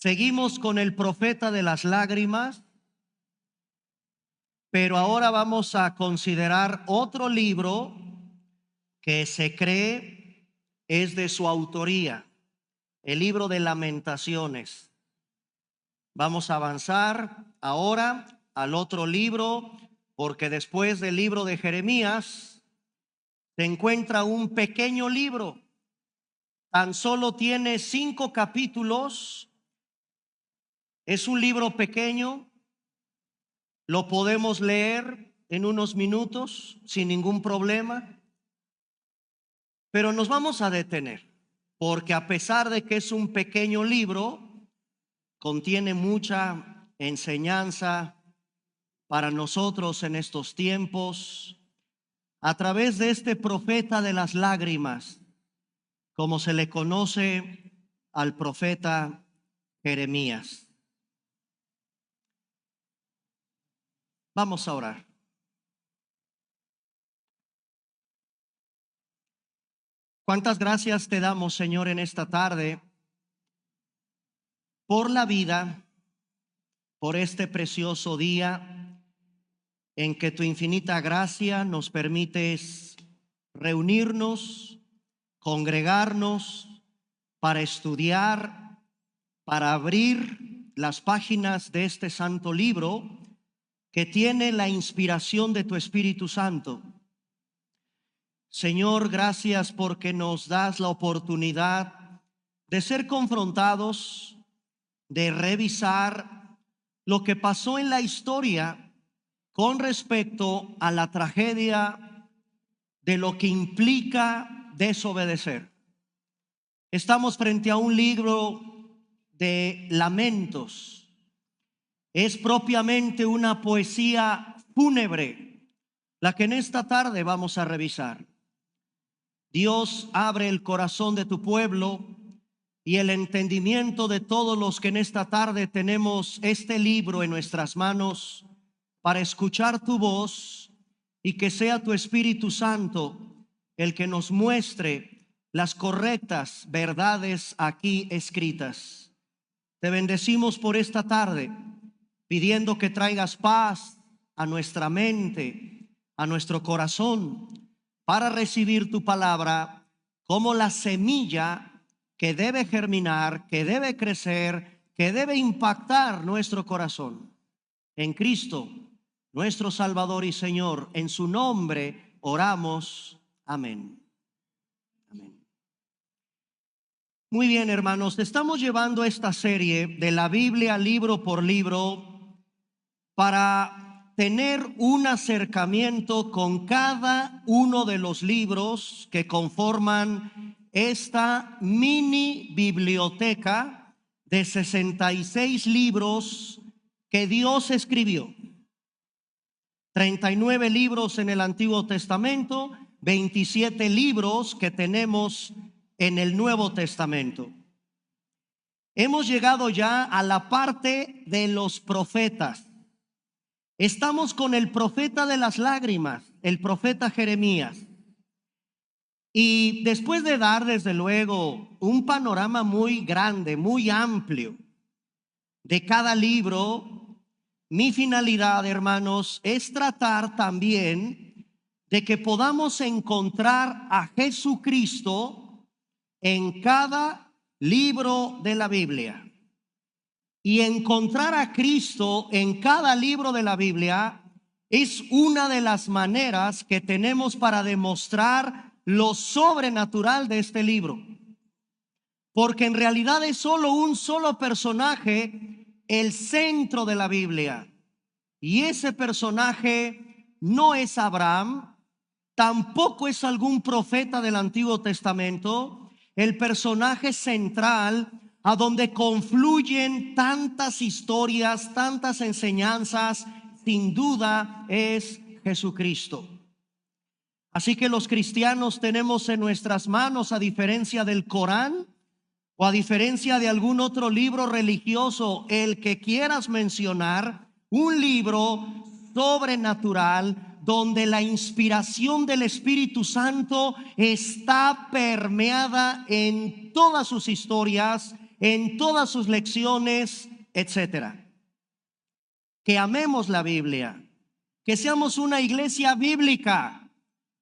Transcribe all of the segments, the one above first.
Seguimos con el profeta de las lágrimas, pero ahora vamos a considerar otro libro que se cree es de su autoría, el libro de Lamentaciones. Vamos a avanzar ahora al otro libro, porque después del libro de Jeremías se encuentra un pequeño libro. Tan solo tiene 5 capítulos. Es un libro pequeño, lo podemos leer en unos minutos sin ningún problema, pero nos vamos a detener, porque a pesar de que es un pequeño libro, contiene mucha enseñanza para nosotros en estos tiempos, a través de este profeta de las lágrimas, como se le conoce al profeta Jeremías. Vamos a orar. Cuántas gracias te damos, Señor, en esta tarde por la vida, por este precioso día en que tu infinita gracia nos permites reunirnos, congregarnos para estudiar, para abrir las páginas de este santo libro que tiene la inspiración de tu Espíritu Santo. Señor, gracias porque nos das la oportunidad de ser confrontados, de revisar lo que pasó en la historia con respecto a la tragedia de lo que implica desobedecer. Estamos frente a un libro de lamentos. Es propiamente una poesía fúnebre la que en esta tarde vamos a revisar. Dios, abre el corazón de tu pueblo y el entendimiento de todos los que en esta tarde tenemos este libro en nuestras manos para escuchar tu voz, y que sea tu Espíritu Santo el que nos muestre las correctas verdades aquí escritas. Te bendecimos por esta tarde, pidiendo que traigas paz a nuestra mente, a nuestro corazón, para recibir tu palabra como la semilla que debe germinar, que debe crecer, que debe impactar nuestro corazón. En Cristo, nuestro Salvador y Señor, en su nombre oramos. Amén. Amén. Muy bien, hermanos, estamos llevando esta serie de la Biblia libro por libro para tener un acercamiento con cada uno de los libros que conforman esta mini biblioteca de 66 libros que Dios escribió. 39 libros en el Antiguo Testamento, 27 libros que tenemos en el Nuevo Testamento. Hemos llegado ya a la parte de los profetas. Estamos con el profeta de las lágrimas, el profeta Jeremías. Y después de dar, desde luego, un panorama muy grande, muy amplio de cada libro, mi finalidad, hermanos, es tratar también de que podamos encontrar a Jesucristo en cada libro de la Biblia. Y encontrar a Cristo en cada libro de la Biblia es una de las maneras que tenemos para demostrar lo sobrenatural de este libro. Porque en realidad es solo un solo personaje el centro de la Biblia. Y ese personaje no es Abraham, tampoco es algún profeta del Antiguo Testamento. El personaje central, a donde confluyen tantas historias, tantas enseñanzas, sin duda es Jesucristo. Así que los cristianos tenemos en nuestras manos, a diferencia del Corán o a diferencia de algún otro libro religioso, el que quieras mencionar, un libro sobrenatural donde la inspiración del Espíritu Santo está permeada en todas sus historias, en todas sus lecciones, etcétera. Que amemos la Biblia, que seamos una iglesia bíblica,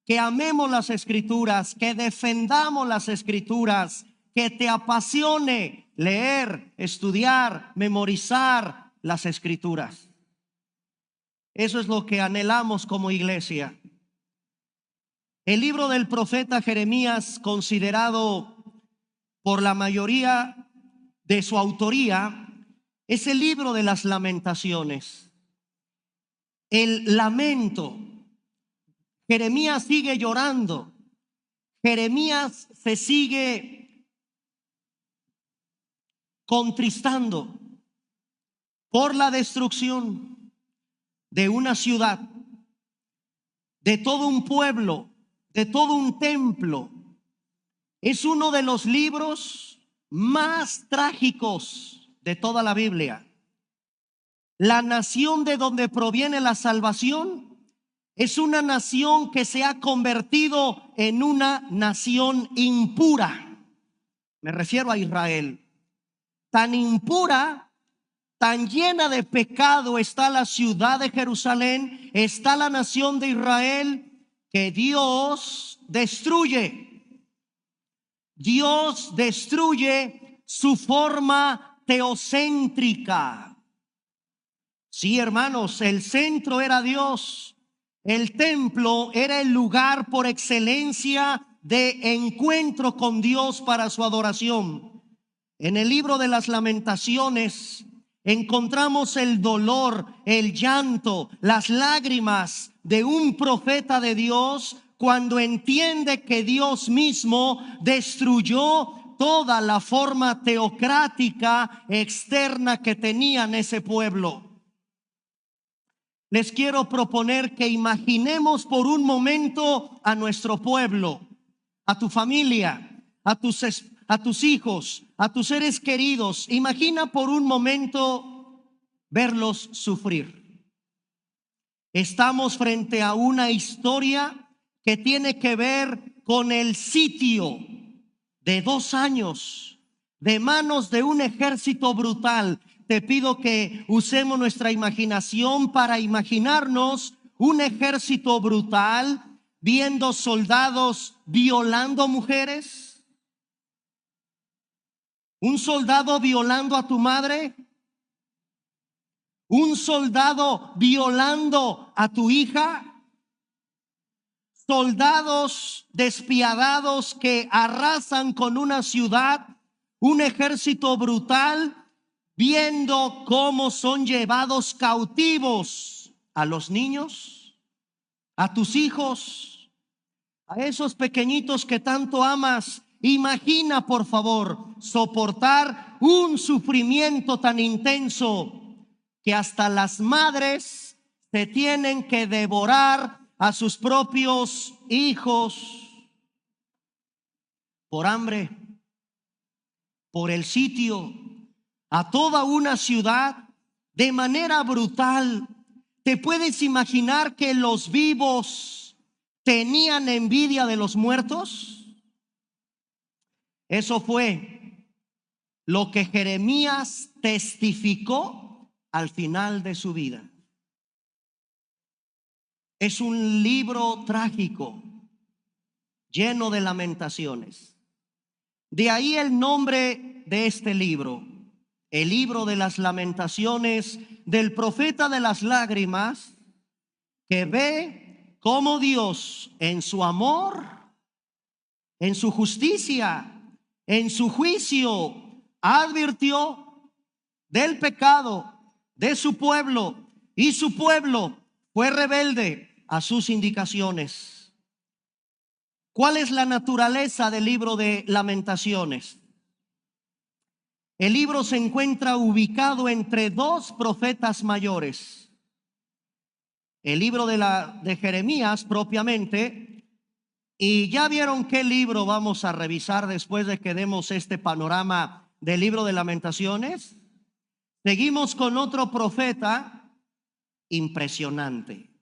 que amemos las Escrituras, que defendamos las Escrituras, que te apasione leer, estudiar, memorizar las Escrituras. Eso es lo que anhelamos como iglesia. El libro del profeta Jeremías, considerado por la mayoría de su autoría, es el libro de las lamentaciones. El lamento. Jeremías sigue llorando. Jeremías se sigue contristando por la destrucción de una ciudad, de todo un pueblo, de todo un templo. Es uno de los libros más trágicos de toda la Biblia. La nación de donde proviene la salvación es una nación que se ha convertido en una nación impura. Me refiero a Israel. Tan impura, tan llena de pecado está la ciudad de Jerusalén, está la nación de Israel, que Dios destruye. Dios destruye su forma teocéntrica. Sí, hermanos, el centro era Dios. El templo era el lugar por excelencia de encuentro con Dios para su adoración. En el libro de las Lamentaciones encontramos el dolor, el llanto, las lágrimas de un profeta de Dios cuando entiende que Dios mismo destruyó toda la forma teocrática externa que tenían ese pueblo. Les quiero proponer que imaginemos por un momento a nuestro pueblo, a tu familia, a tus hijos, a tus seres queridos. Imagina por un momento verlos sufrir. Estamos frente a una historia que tiene que ver con el sitio de 2 años de manos de un ejército brutal. Te pido que usemos nuestra imaginación para imaginarnos un ejército brutal viendo soldados violando mujeres. Un soldado violando a tu madre. Un soldado violando a tu hija. Soldados despiadados que arrasan con una ciudad. Un ejército brutal viendo cómo son llevados cautivos a los niños, a tus hijos, a esos pequeñitos que tanto amas. Imagina, por favor, soportar un sufrimiento tan intenso que hasta las madres se tienen que devorar a sus propios hijos por hambre, por el sitio, a toda una ciudad de manera brutal. ¿Te puedes imaginar que los vivos tenían envidia de los muertos? Eso fue lo que Jeremías testificó al final de su vida. Es un libro trágico, lleno de lamentaciones. De ahí el nombre de este libro, el libro de las lamentaciones del profeta de las lágrimas, que ve cómo Dios en su amor, en su justicia, en su juicio, advirtió del pecado de su pueblo, y su pueblo fue rebelde a sus indicaciones. ¿Cuál es la naturaleza del libro de Lamentaciones? El libro se encuentra ubicado entre 2 profetas mayores. El libro de Jeremías propiamente. Y ya vieron qué libro vamos a revisar después de que demos este panorama del libro de Lamentaciones. Seguimos con otro profeta impresionante.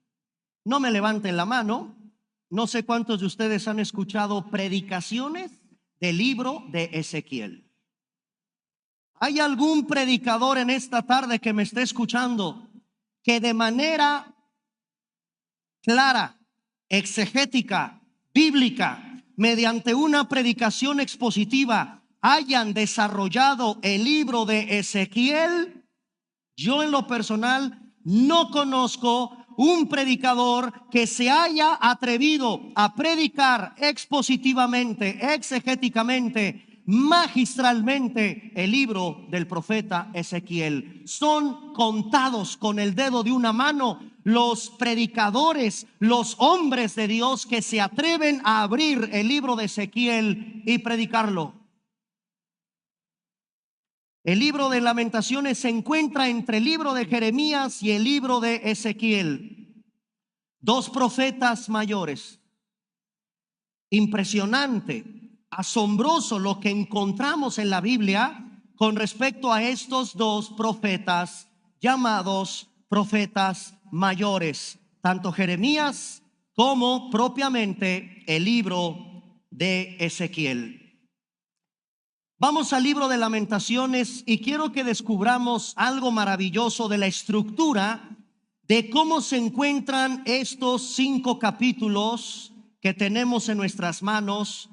No me levanten la mano. No sé cuántos de ustedes han escuchado predicaciones del libro de Ezequiel. ¿Hay algún predicador en esta tarde que me esté escuchando que de manera clara, exegética, bíblica, mediante una predicación expositiva, hayan desarrollado el libro de Ezequiel? Yo en lo personal no conozco un predicador que se haya atrevido a predicar expositivamente, exegéticamente, magistralmente el libro del profeta Ezequiel. Son contados con el dedo de una mano los predicadores, los hombres de Dios que se atreven a abrir el libro de Ezequiel y predicarlo. El libro de Lamentaciones se encuentra entre el libro de Jeremías y el libro de Ezequiel. Dos profetas mayores. Impresionante, asombroso lo que encontramos en la Biblia con respecto a estos dos profetas llamados profetas mayores, tanto Jeremías como propiamente el libro de Ezequiel. Vamos al libro de Lamentaciones y quiero que descubramos algo maravilloso de la estructura de cómo se encuentran estos 5 capítulos que tenemos en nuestras manos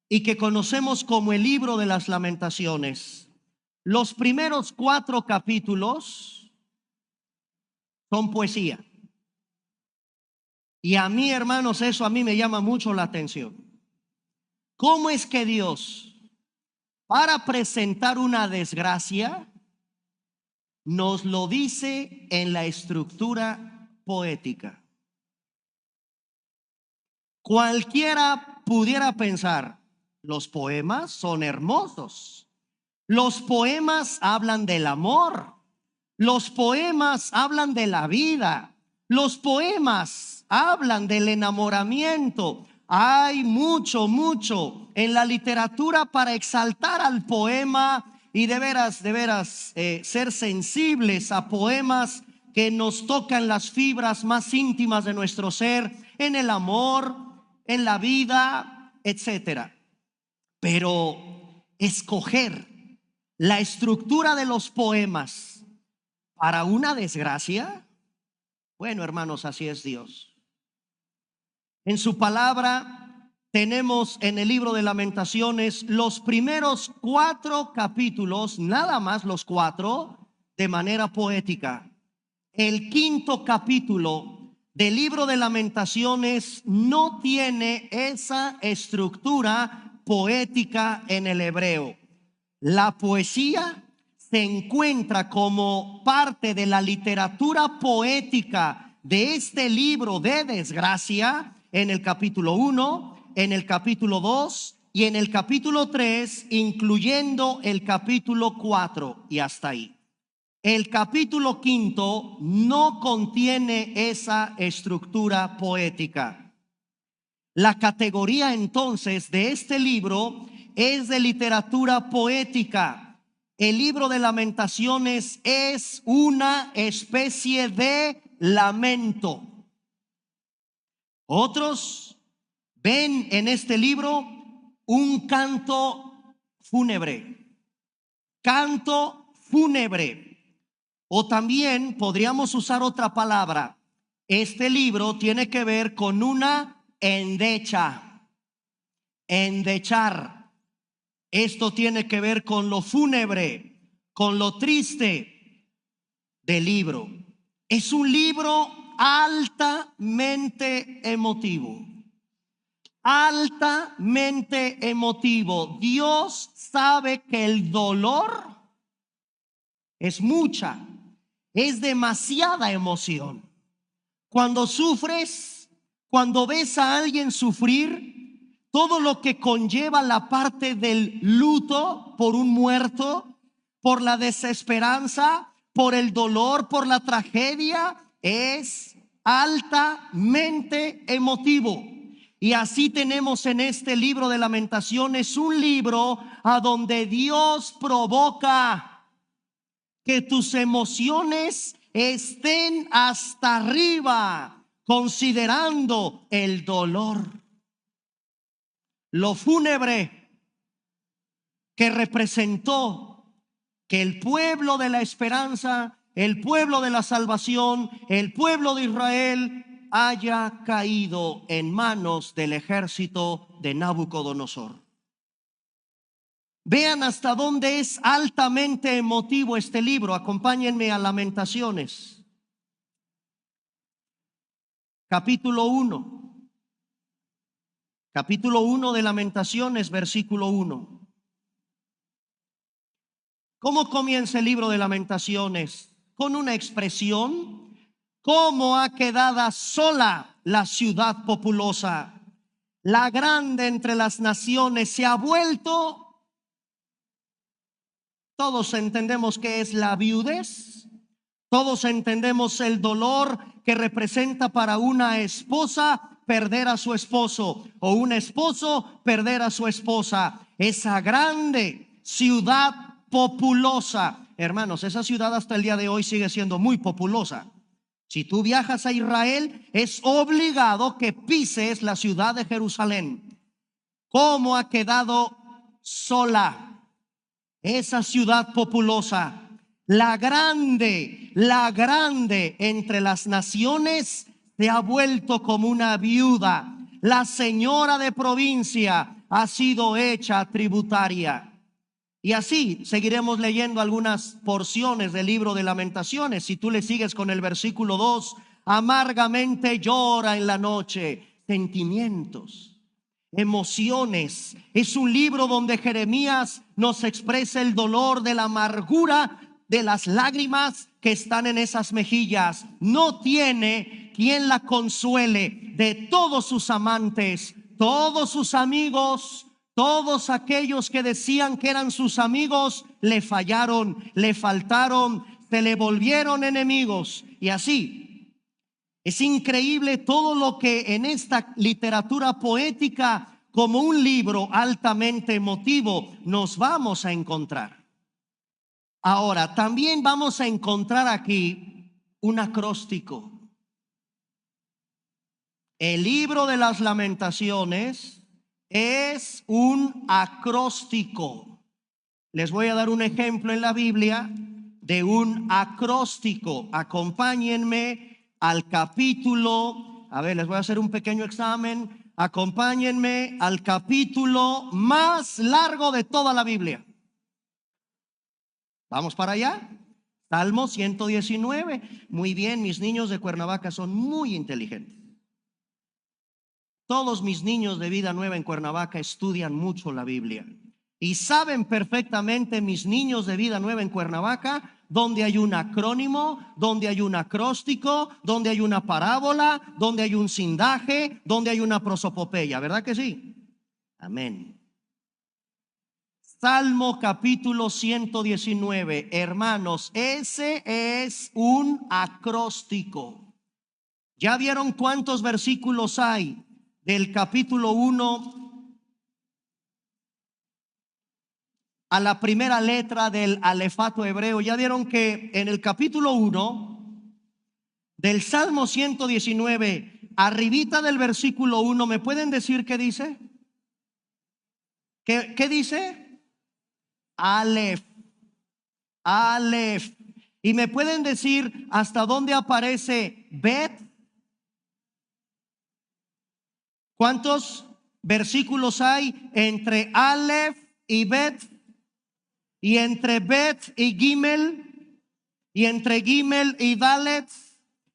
y que conocemos como el libro de las Lamentaciones. Los primeros 4 capítulos son poesía. Y a mí, hermanos, eso a mí me llama mucho la atención. ¿Cómo es que Dios, para presentar una desgracia, nos lo dice en la estructura poética? Cualquiera pudiera pensar, los poemas son hermosos, los poemas hablan del amor, los poemas hablan de la vida, los poemas hablan del enamoramiento. Hay mucho en la literatura para exaltar al poema y de veras ser sensibles a poemas que nos tocan las fibras más íntimas de nuestro ser, en el amor, en la vida, etcétera. Pero escoger la estructura de los poemas para una desgracia, bueno, hermanos, así es Dios. En su palabra tenemos en el libro de Lamentaciones los primeros 4 capítulos, nada más los 4, de manera poética. El 5.º capítulo del libro de Lamentaciones no tiene esa estructura poética en el hebreo. La poesía se encuentra como parte de la literatura poética de este libro de desgracia en el capítulo 1, en el capítulo 2 y en el capítulo 3, incluyendo el capítulo 4 y hasta ahí. El capítulo 5 no contiene esa estructura poética. La categoría entonces de este libro es de literatura poética. El libro de Lamentaciones es una especie de lamento. Otros ven en este libro un canto fúnebre, o también podríamos usar otra palabra. Este libro tiene que ver con una endecha, endechar. Esto tiene que ver con lo fúnebre, con lo triste del libro. Es un libro altamente emotivo. Altamente emotivo. Dios sabe que el dolor es demasiada emoción. Cuando sufres, cuando ves a alguien sufrir, todo lo que conlleva la parte del luto por un muerto, por la desesperanza, por el dolor, por la tragedia, es altamente emotivo. Y así tenemos en este libro de Lamentaciones un libro a donde Dios provoca que tus emociones estén hasta arriba, considerando el dolor, lo fúnebre que representó que el pueblo de la esperanza, el pueblo de la salvación, el pueblo de Israel haya caído en manos del ejército de Nabucodonosor. Vean hasta dónde es altamente emotivo este libro. Acompáñenme a Lamentaciones, capítulo 1. Capítulo 1 de Lamentaciones, versículo 1. ¿Cómo comienza el libro de Lamentaciones? Con una expresión: ¿cómo ha quedado sola la ciudad populosa? La grande entre las naciones se ha vuelto. Todos entendemos que es la viudez. Todos entendemos el dolor que representa para una esposa perder a su esposo, o un esposo perder a su esposa. Esa grande ciudad populosa, hermanos, esa ciudad hasta el día de hoy sigue siendo muy populosa. Si tú viajas a Israel, es obligado que pises la ciudad de Jerusalén. ¿Cómo ha quedado sola esa ciudad populosa? La grande entre las naciones se ha vuelto como una viuda. La señora de provincia ha sido hecha tributaria. Y así seguiremos leyendo algunas porciones del libro de Lamentaciones. Si tú le sigues con el versículo 2, amargamente llora en la noche. Sentimientos, emociones. Es un libro donde Jeremías nos expresa el dolor de la amargura de las lágrimas que están en esas mejillas. No tiene quien la consuele. De todos sus amantes, todos sus amigos, todos aquellos que decían que eran sus amigos, le fallaron, le faltaron, se le volvieron enemigos. Y así es increíble todo lo que en esta literatura poética, como un libro altamente emotivo, nos vamos a encontrar. Ahora, también vamos a encontrar aquí un acróstico. El libro de las Lamentaciones es un acróstico. Les voy a dar un ejemplo en la Biblia de un acróstico. Acompáñenme al capítulo, les voy a hacer un pequeño examen. Acompáñenme al capítulo más largo de toda la Biblia. Vamos para allá. Salmo 119. Muy bien, mis niños de Cuernavaca son muy inteligentes. Todos mis niños de Vida Nueva en Cuernavaca estudian mucho la Biblia. Y saben perfectamente mis niños de Vida Nueva en Cuernavaca donde hay un acrónimo, donde hay un acróstico, donde hay una parábola, donde hay un sindaje, donde hay una prosopopeya. ¿Verdad que sí? Amén. Salmo capítulo 119. Hermanos, ese es un acróstico. ¿Ya vieron cuántos versículos hay del capítulo 1 a la primera letra del alefato hebreo? Ya vieron que en el capítulo 1 del Salmo 119, arribita del versículo 1, ¿me pueden decir qué dice? ¿Qué dice? Alef. Alef. ¿Y me pueden decir hasta dónde aparece Bet? ¿Cuántos versículos hay entre Alef y Bet? Y entre Bet y Gimel, y entre Gimel y Dalet,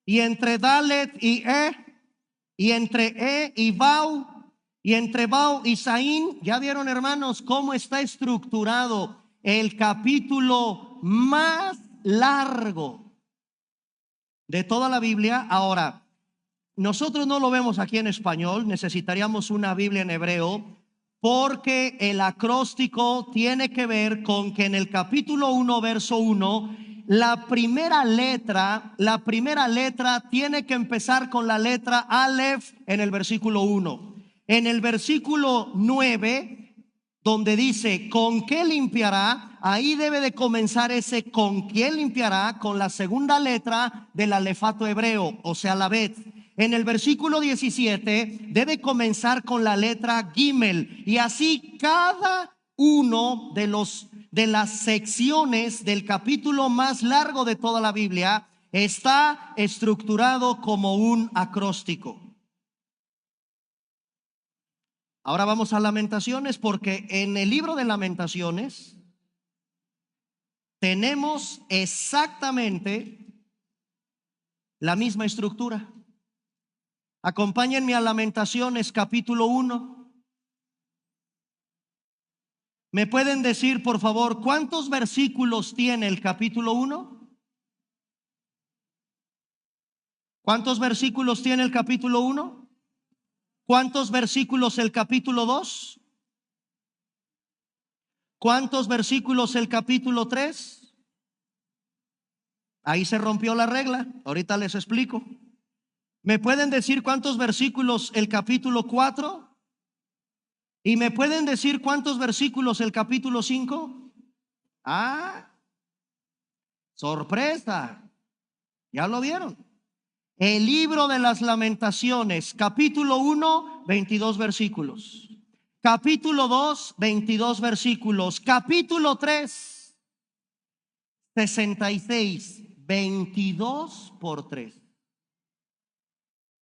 y entre Dalet y y entre y Bau, y entre Bau y Saín. Ya vieron, hermanos, cómo está estructurado el capítulo más largo de toda la Biblia. Ahora, nosotros no lo vemos aquí en español, necesitaríamos una Biblia en hebreo, porque el acróstico tiene que ver con que en el capítulo 1, verso 1, la primera letra tiene que empezar con la letra Aleph en el versículo 1. En el versículo 9, donde dice ¿con qué limpiará?, ahí debe de comenzar ese ¿con quién limpiará?, con la segunda letra del alefato hebreo, o sea, la Bet. En el versículo 17 debe comenzar con la letra Gimel, y así cada uno de los de las secciones del capítulo más largo de toda la Biblia está estructurado como un acróstico. Ahora vamos a Lamentaciones, porque en el libro de Lamentaciones tenemos exactamente la misma estructura. Acompáñenme a Lamentaciones capítulo 1. ¿Me pueden decir, por favor, cuántos versículos tiene el capítulo 1? ¿Cuántos versículos tiene el capítulo 1? ¿Cuántos versículos el capítulo 2? ¿Cuántos versículos el capítulo 3? Ahí se rompió la regla. Ahorita les explico. ¿Me pueden decir cuántos versículos el capítulo 4? ¿Y me pueden decir cuántos versículos el capítulo 5? Ah, sorpresa. ¿Ya lo vieron? El libro de las Lamentaciones, capítulo 1, 22 versículos. Capítulo 2, 22 versículos. Capítulo 3, 66. 22 por 3.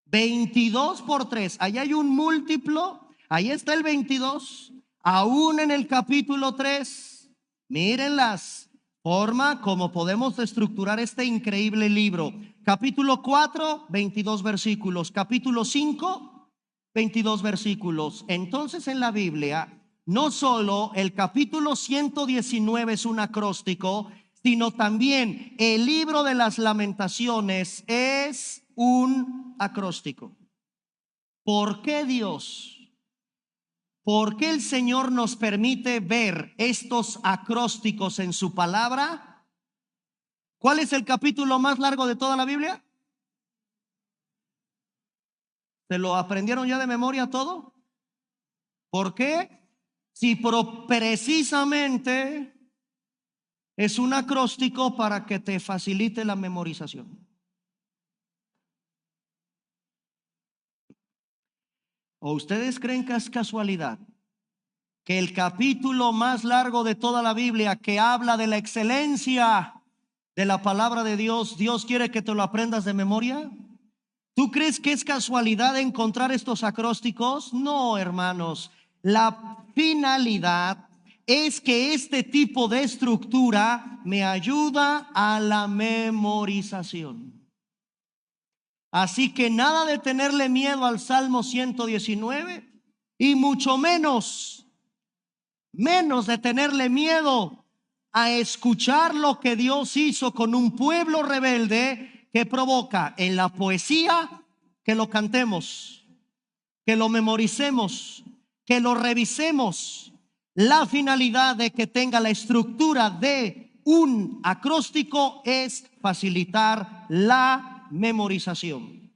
22 por 3. Ahí hay un múltiplo. Ahí está el 22. Aún en el capítulo 3. Miren las forma como podemos estructurar este increíble libro. Capítulo 4, 22 versículos. Capítulo 5, 22 versículos. Entonces en la Biblia, no solo el capítulo 119 es un acróstico, sino también el libro de las Lamentaciones es un acróstico. ¿Por qué Dios? ¿Por qué el Señor nos permite ver estos acrósticos en su palabra? ¿Cuál es el capítulo más largo de toda la Biblia? ¿Se lo aprendieron ya de memoria todo? ¿Por qué? Si precisamente es un acróstico para que te facilite la memorización. ¿O ustedes creen que es casualidad que el capítulo más largo de toda la Biblia, que habla de la excelencia de la palabra de Dios, Dios quiere que te lo aprendas de memoria? ¿Tú crees que es casualidad encontrar estos acrósticos? No, hermanos. La finalidad es que este tipo de estructura me ayuda a la memorización. Así que nada de tenerle miedo al Salmo 119 y mucho menos de tenerle miedo a escuchar lo que Dios hizo con un pueblo rebelde, que provoca en la poesía que lo cantemos, que lo memoricemos, que lo revisemos. La finalidad de que tenga la estructura de un acróstico es facilitar la memorización.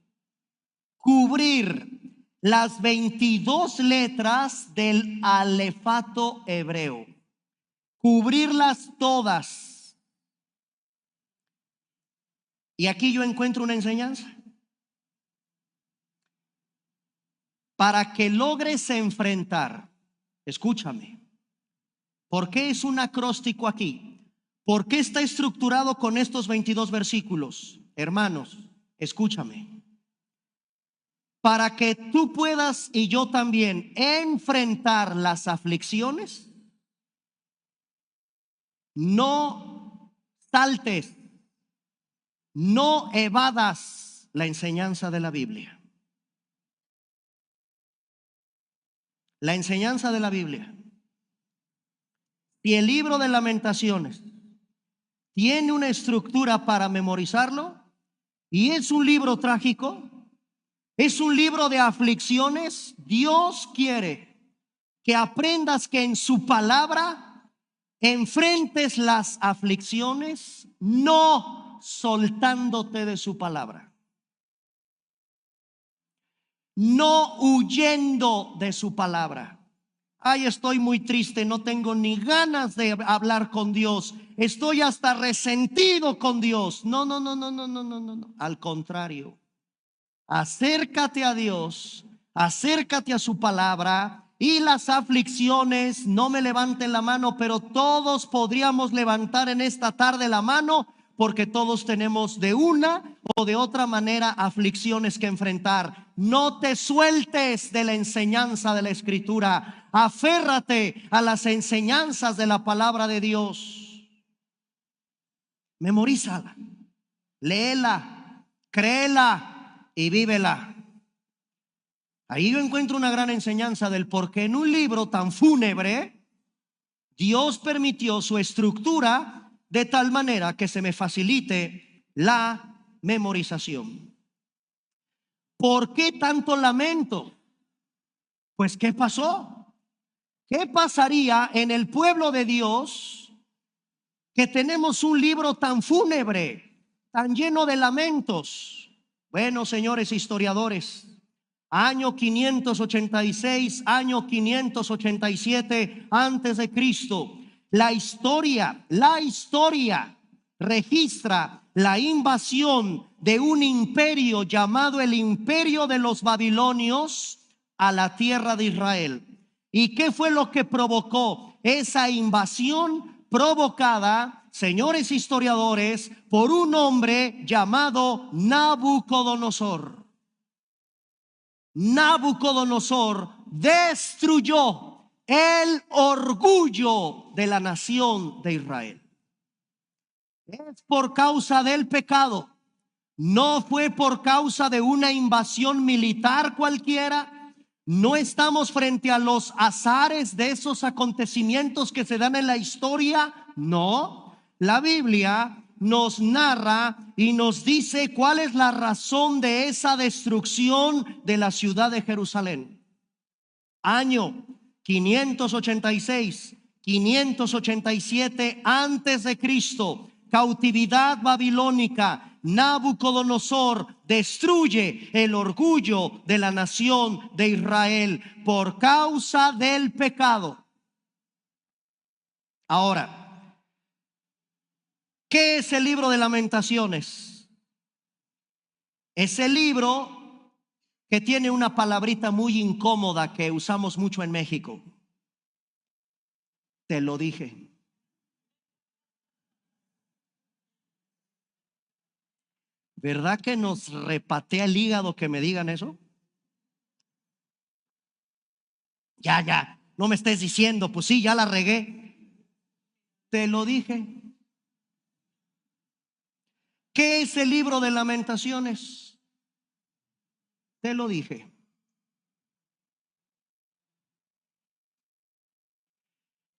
Cubrir las 22 letras del alefato hebreo. Cubrirlas todas. Y aquí yo encuentro una enseñanza. Para que logres enfrentar, escúchame, ¿por qué es un acróstico aquí? ¿Por qué está estructurado con estos 22 versículos? Hermanos, escúchame. Para que tú puedas y yo también enfrentar las aflicciones, no saltes, no evadas la enseñanza de la Biblia. La enseñanza de la Biblia. Si el libro de Lamentaciones tiene una estructura para memorizarlo y es un libro trágico, es un libro de aflicciones, Dios quiere que aprendas que en su palabra enfrentes las aflicciones, no soltándote de su palabra, no huyendo de su palabra. Ay, estoy muy triste, no tengo ni ganas de hablar con Dios, estoy hasta resentido con Dios. No. Al contrario, acércate a Dios, acércate a su palabra y las aflicciones. No me levanten la mano, pero todos podríamos levantar en esta tarde la mano, porque todos tenemos de una o de otra manera aflicciones que enfrentar. No te sueltes de la enseñanza de la Escritura. Aférrate a las enseñanzas de la palabra de Dios. Memorízala, léela, créela y vívela. Ahí yo encuentro una gran enseñanza del por qué en un libro tan fúnebre Dios permitió su estructura de tal manera que se me facilite la memorización. ¿Por qué tanto lamento? Pues ¿qué pasó? ¿Qué pasaría en el pueblo de Dios que tenemos un libro tan fúnebre, tan lleno de lamentos? Bueno, señores historiadores, año 586, año 587 antes de Cristo, la historia registra la invasión de un imperio llamado el Imperio de los Babilonios a la tierra de Israel. ¿Y qué fue lo que provocó esa invasión? Provocada, señores historiadores, por un hombre llamado Nabucodonosor. Nabucodonosor destruyó el orgullo de la nación de Israel. Es por causa del pecado. No fue por causa de una invasión militar cualquiera. No estamos frente a los azares de esos acontecimientos que se dan en la historia. No, la Biblia nos narra y nos dice cuál es la razón de esa destrucción de la ciudad de Jerusalén. Año 586, 587 antes de Cristo, cautividad babilónica. Nabucodonosor destruye el orgullo de la nación de Israel por causa del pecado. Ahora, ¿qué es el libro de Lamentaciones? Es el libro que tiene una palabrita muy incómoda que usamos mucho en México. Te lo dije. ¿Verdad que nos repatea el hígado que me digan eso? Ya, no me estés diciendo, pues sí, ya la regué. Te lo dije. ¿Qué es el libro de Lamentaciones? Te lo dije.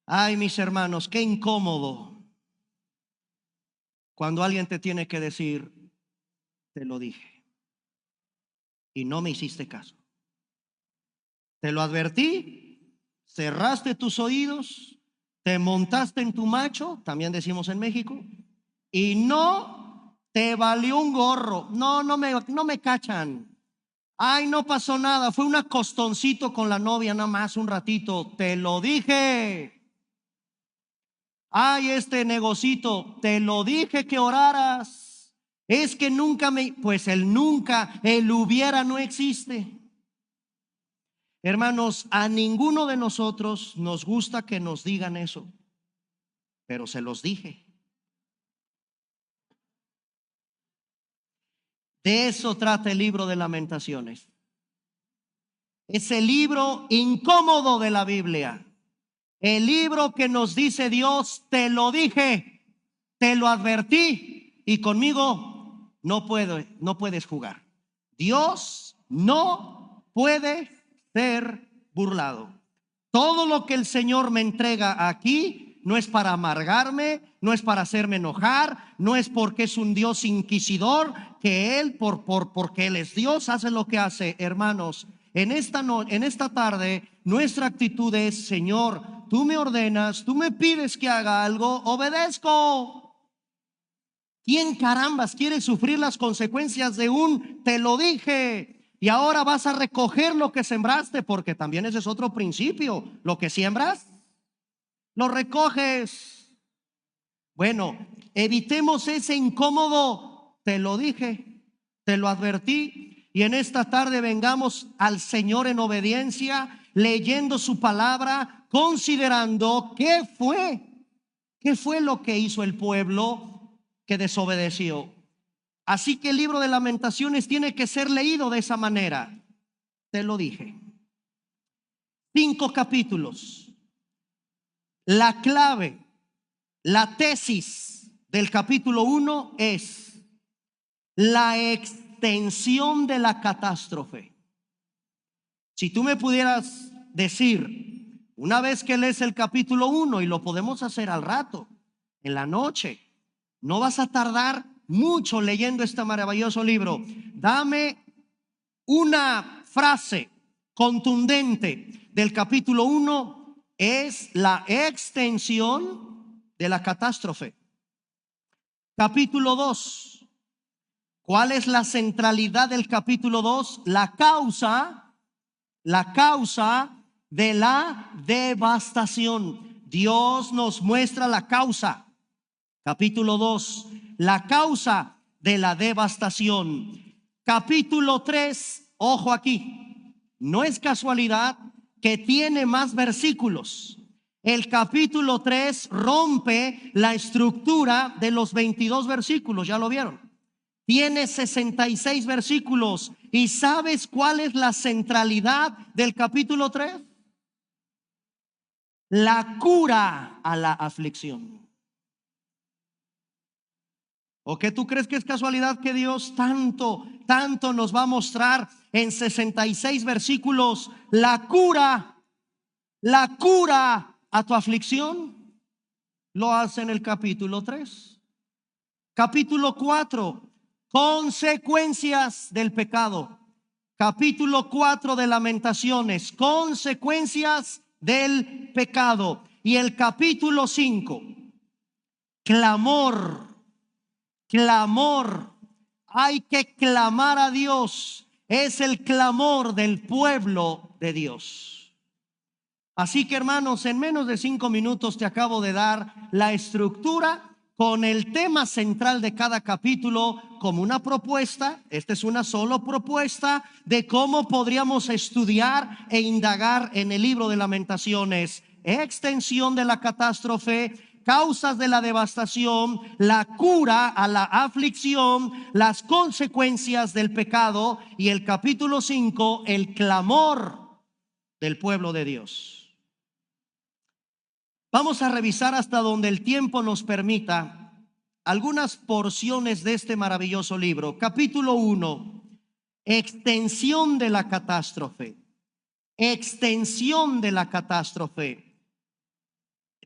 Ay, mis hermanos, qué incómodo cuando alguien te tiene que decir, te lo dije, y no me hiciste caso. Te lo advertí, cerraste tus oídos, te montaste en tu macho, también decimos en México, y no te valió un gorro. No me cachan. Ay, no pasó nada, fue un acostoncito con la novia, nada más un ratito. Te lo dije. Ay, este negocito, te lo dije que oraras. Es que nunca pues el nunca, el hubiera no existe. Hermanos, a ninguno de nosotros nos gusta que nos digan eso, pero se los dije. De eso trata el libro de Lamentaciones. Es el libro incómodo de la Biblia. El libro que nos dice Dios, te lo dije, te lo advertí, y conmigo no puedes jugar. Dios no puede ser burlado. Todo lo que el Señor me entrega aquí no es para amargarme, no es para hacerme enojar, no es porque es un Dios inquisidor, que Él, porque Él es Dios, hace lo que hace. Hermanos, en esta tarde, nuestra actitud es, Señor, tú me ordenas, tú me pides que haga algo, obedezco. ¿Quién carambas quiere sufrir las consecuencias de un te lo dije? Y ahora vas a recoger lo que sembraste, porque también ese es otro principio. Lo que siembras, lo recoges. Bueno, evitemos ese incómodo, te lo dije, te lo advertí. Y en esta tarde vengamos al Señor en obediencia leyendo su palabra, considerando qué fue lo que hizo el pueblo que desobedeció. Así que el libro de Lamentaciones tiene que ser leído de esa manera. Te lo dije. 5 capítulos. La clave, la tesis del capítulo 1 es la extensión de la catástrofe. Si tú me pudieras decir, una vez que lees el capítulo 1, y lo podemos hacer al rato, en la noche, no vas a tardar mucho leyendo este maravilloso libro. Dame una frase contundente del capítulo 1. Es la extensión de la catástrofe. Capítulo 2. ¿Cuál es la centralidad del capítulo 2? La causa de la devastación. Dios nos muestra la causa. Capítulo 2, la causa de la devastación. Capítulo 3, ojo aquí, no es casualidad que tiene más versículos. El capítulo 3 rompe la estructura de los 22 versículos, ya lo vieron. Tiene 66 versículos. ¿Y sabes cuál es la centralidad del capítulo 3? La cura a la aflicción. ¿O qué tú crees que es casualidad que Dios tanto nos va a mostrar en 66 versículos la cura a tu aflicción? Lo hace en el capítulo 3. Capítulo 4, consecuencias del pecado. Capítulo 4 de Lamentaciones, consecuencias del pecado. Y el capítulo 5, clamor. Hay que clamar a Dios. Es el clamor del pueblo de Dios. Así que, hermanos, en menos de 5 minutos te acabo de dar la estructura con el tema central de cada capítulo como una propuesta. Esta es una sola propuesta de cómo podríamos estudiar e indagar en el libro de Lamentaciones. Extensión de la catástrofe, causas de la devastación, la cura a la aflicción, las consecuencias del pecado, y el capítulo 5, el clamor del pueblo de Dios. Vamos a revisar hasta donde el tiempo nos permita algunas porciones de este maravilloso libro. Capítulo 1, extensión de la catástrofe. Extensión de la catástrofe.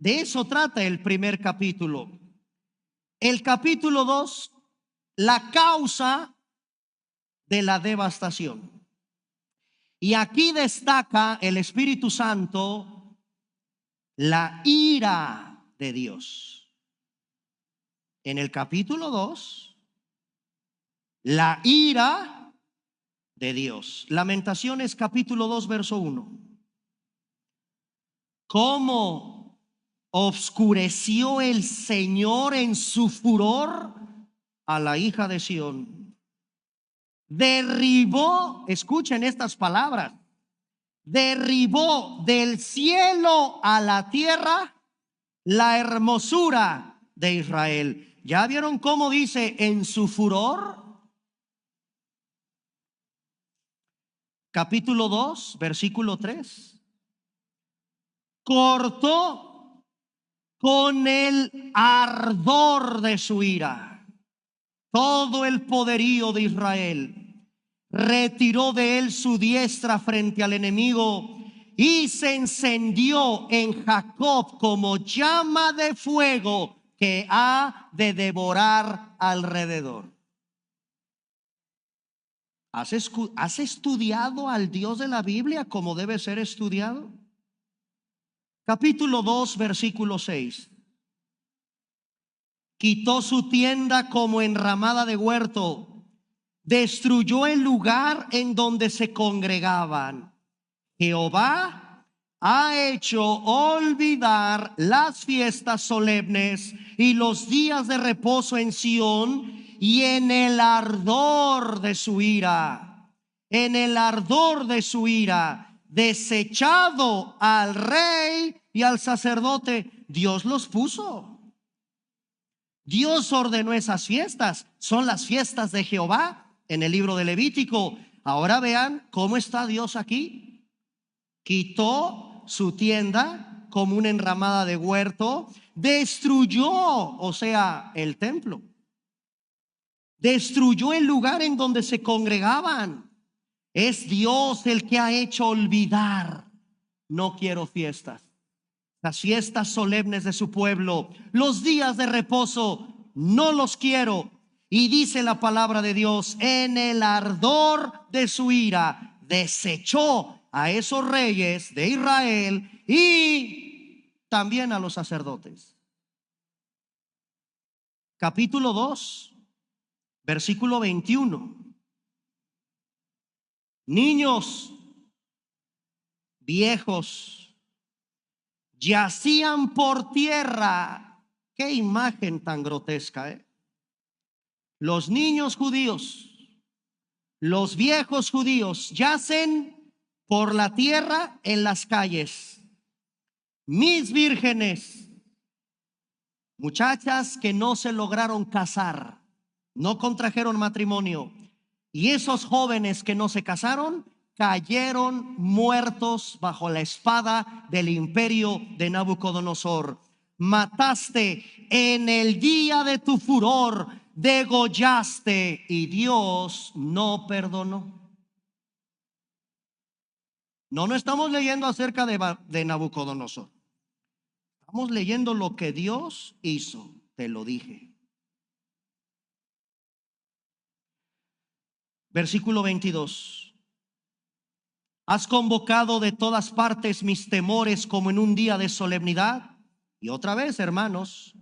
De eso trata el primer capítulo. El capítulo 2, la causa de la devastación. Y aquí destaca el Espíritu Santo la ira de Dios. En el capítulo 2, la ira de Dios. Lamentaciones capítulo 2, verso 1. ¿Cómo obscureció el Señor en su furor a la hija de Sión? Derribó, escuchen estas palabras, derribó del cielo a la tierra la hermosura de Israel. ¿Ya vieron cómo dice en su furor? Capítulo 2, versículo 3. Cortó con el ardor de su ira todo el poderío de Israel. Retiró de él su diestra frente al enemigo y se encendió en Jacob como llama de fuego que ha de devorar alrededor. ¿Has estudiado al Dios de la Biblia como debe ser estudiado? Capítulo 2, versículo 6. Quitó su tienda como enramada de huerto. Destruyó el lugar en donde se congregaban. Jehová ha hecho olvidar las fiestas solemnes y los días de reposo en Sión, y en el ardor de su ira, desechado al rey y al sacerdote. Dios los puso. Dios ordenó esas fiestas. Son las fiestas de Jehová en el libro de Levítico. Ahora vean cómo está Dios aquí. Quitó su tienda como una enramada de huerto. Destruyó, o sea, el templo. Destruyó el lugar en donde se congregaban. Es Dios el que ha hecho olvidar. No quiero fiestas. Las fiestas solemnes de su pueblo, los días de reposo, no los quiero. Y dice la palabra de Dios, en el ardor de su ira, desechó a esos reyes de Israel y también a los sacerdotes. Capítulo 2, versículo 21. Niños, viejos, yacían por tierra. Qué imagen tan grotesca, ¿eh? Los niños judíos, los viejos judíos yacen por la tierra en las calles. Mis vírgenes, muchachas que no se lograron casar, no contrajeron matrimonio, y esos jóvenes que no se casaron cayeron muertos bajo la espada del imperio de Nabucodonosor. Mataste en el día de tu furor, degollaste, y Dios no perdonó. No estamos leyendo acerca de Nabucodonosor. Estamos leyendo lo que Dios hizo. Te lo dije. Versículo 22. Has convocado de todas partes mis temores como en un día de solemnidad. Y otra vez, hermanos,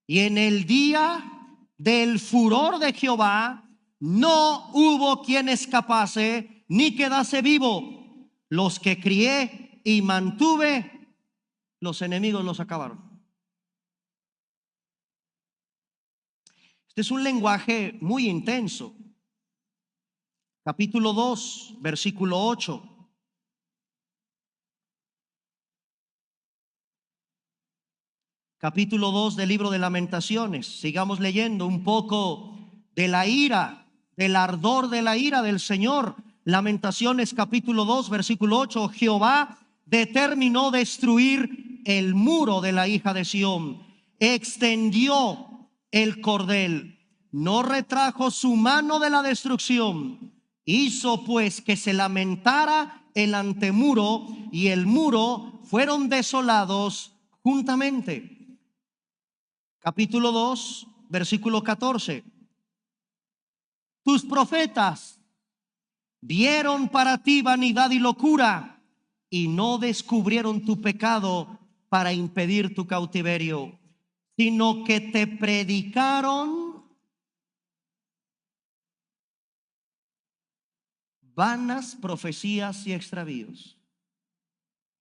y en el día del furor de Jehová no hubo quien escapase ni quedase vivo. Los que crié y mantuve, los enemigos los acabaron. Este es un lenguaje muy intenso. Capítulo 2, versículo 8. Capítulo 2 del libro de Lamentaciones. Sigamos leyendo un poco de la ira, del ardor de la ira del Señor. Lamentaciones capítulo 2 versículo 8. Jehová determinó destruir el muro de la hija de Sión. Extendió el cordel, no retrajo su mano de la destrucción. Hizo pues que se lamentara el antemuro y el muro fueron desolados juntamente. Capítulo 2, versículo 14. Tus profetas vieron para ti vanidad y locura y no descubrieron tu pecado para impedir tu cautiverio, sino que te predicaron vanas profecías y extravíos.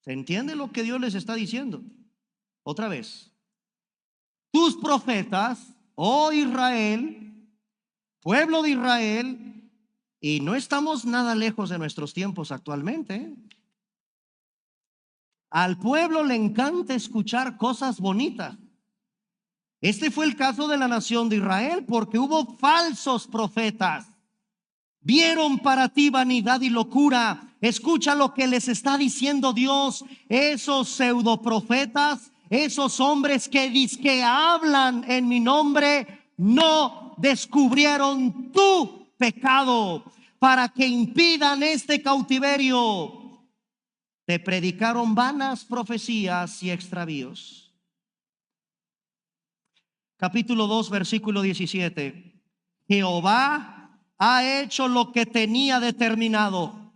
¿Se entiende lo que Dios les está diciendo? Otra vez. Tus profetas, oh Israel, pueblo de Israel, y no estamos nada lejos de nuestros tiempos actualmente. Al pueblo le encanta escuchar cosas bonitas. Este fue el caso de la nación de Israel, porque hubo falsos profetas. Vieron para ti vanidad y locura. Escucha lo que les está diciendo Dios. Esos pseudoprofetas, esos hombres que dizque hablan en mi nombre, no descubrieron tu pecado para que impidan este cautiverio. Te predicaron vanas profecías y extravíos. Capítulo 2, versículo 17. Jehová ha hecho lo que tenía determinado,